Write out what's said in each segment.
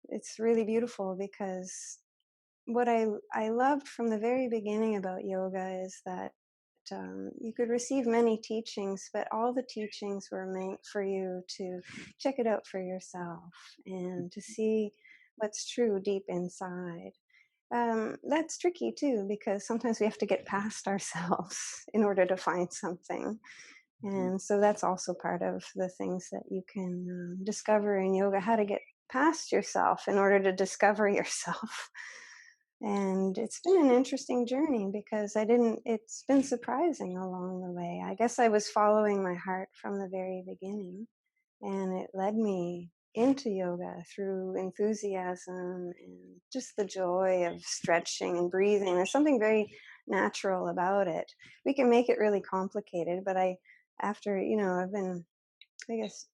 it's really beautiful because what I loved from the very beginning about yoga is that you could receive many teachings, but all the teachings were meant for you to check it out for yourself and to see what's true deep inside. That's tricky too, because sometimes we have to get past ourselves in order to find something. And so that's also part of the things that you can discover in yoga, how to get past yourself in order to discover yourself. And it's been an interesting journey because it's been surprising along the way. I guess I was following my heart from the very beginning, and it led me into yoga through enthusiasm and just the joy of stretching and breathing. There's something very natural about it. We can make it really complicated, but after, I've been, I guess,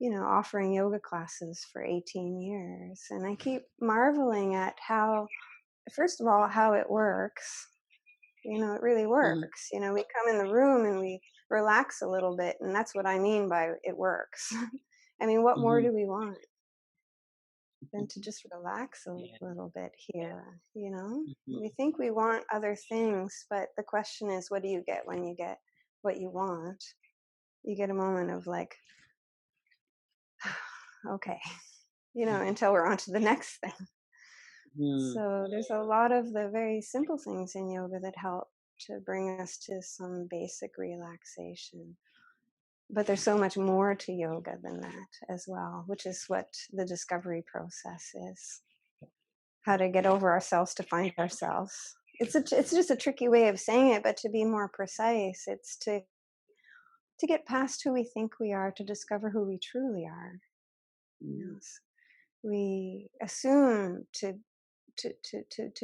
offering yoga classes for 18 years, and I keep marveling at how, first of all, how it works. It really works. We come in the room and we relax a little bit, and that's what I mean by it works. I mean, what more do we want than to just relax a little bit here? We think we want other things, but the question is, what do you get when you get what you want? You get a moment of like, okay, until we're on to the next thing. So there's a lot of the very simple things in yoga that help to bring us to some basic relaxation. But there's so much more to yoga than that as well, which is what the discovery process is. How to get over ourselves to find ourselves. It's just a tricky way of saying it, but to be more precise, it's to get past who we think we are, to discover who we truly are. We assume to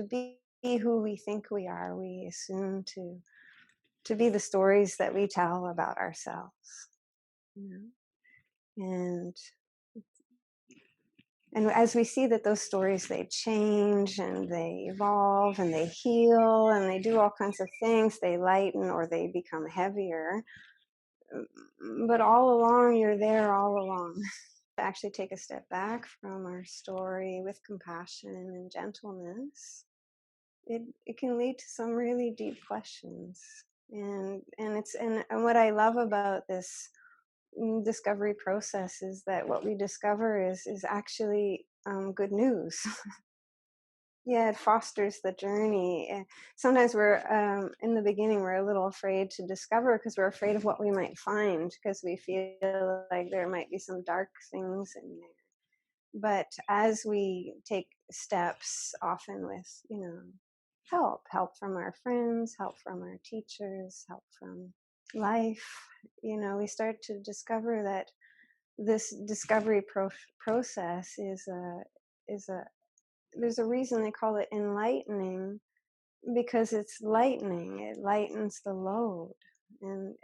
be who we think we are. We assume to be the stories that we tell about ourselves. And as we see that those stories, they change and they evolve and they heal and they do all kinds of things, they lighten or they become heavier. But all along, you're there all along. To actually take a step back from our story with compassion and gentleness, it can lead to some really deep questions. And what I love about this discovery process is that what we discover is actually good news. Yeah, it fosters the journey. Sometimes we're in the beginning, we're a little afraid to discover because we're afraid of what we might find, because we feel like there might be some dark things in there. But as we take steps, often with help from our friends, help from our teachers, help from life, we start to discover that this discovery process is a there's a reason they call it enlightening, because it's lightening. It lightens the load, and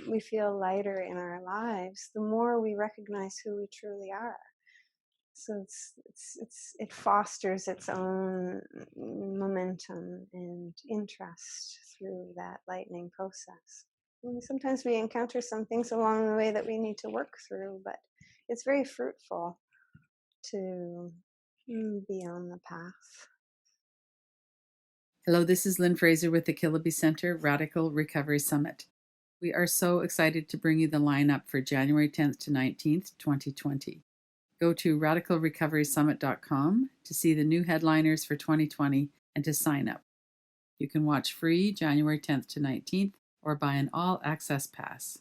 we feel lighter in our lives the more we recognize who we truly are. So it fosters its own momentum and interest through that lightening process. And sometimes we encounter some things along the way that we need to work through, but it's very fruitful to be on the path. Hello, this is Lynn Fraser with the Killaby Center Radical Recovery Summit. We are so excited to bring you the lineup for January 10th to 19th, 2020. Go to radicalrecoverysummit.com to see the new headliners for 2020 and to sign up. You can watch free January 10th to 19th or buy an all-access pass.